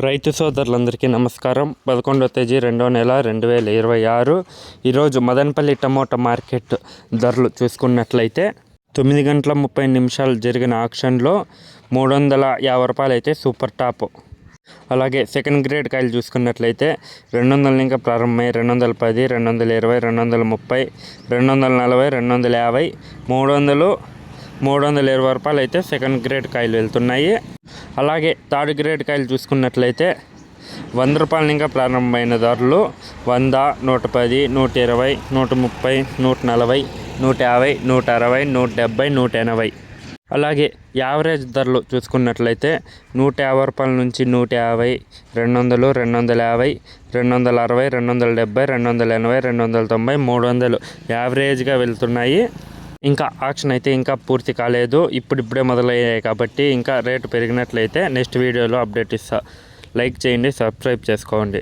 రైతు సోదరులందరికీ నమస్కారం. 11వ తేదీ 2వ నెల 2026. ఈరోజు మదనపల్లి టమోటా మార్కెట్ ధరలు చూసుకున్నట్లయితే 9 గంటల 30 నిమిషాలు జరిగిన ఆక్షన్లో 350 రూపాయలు అయితే సూపర్ టాప్. అలాగే సెకండ్ గ్రేడ్ కాయలు చూసుకున్నట్లయితే 200 ఇంకా ప్రారంభమై 210, 220, 230, 240, 250, 300, 320 రూపాయలు అయితే సెకండ్ గ్రేడ్ కాయలు వెళ్తున్నాయి. అలాగే థర్డ్ గ్రేడ్ కాయలు చూసుకున్నట్లయితే 100 రూపాయలు ఇంకా ప్రారంభమైన ధరలు 100, 110, 120, 130, 140, 150, 160, 170, 180. అలాగే యావరేజ్ ధరలు చూసుకున్నట్లయితే 150 రూపాయల నుంచి 150, 200, 250, 260, 270, 280, 290, 300 యావరేజ్గా వెళ్తున్నాయి. ఇంకా ఆక్షన్ అయితే ఇంకా పూర్తి కాలేదు, ఇప్పుడిప్పుడే మొదలయ్యాయి కాబట్టి ఇంకా రేటు పెరిగినట్లయితే నెక్స్ట్ వీడియోలో అప్డేట్ ఇస్తా. లైక్ చేయండి, సబ్స్క్రైబ్ చేసుకోండి.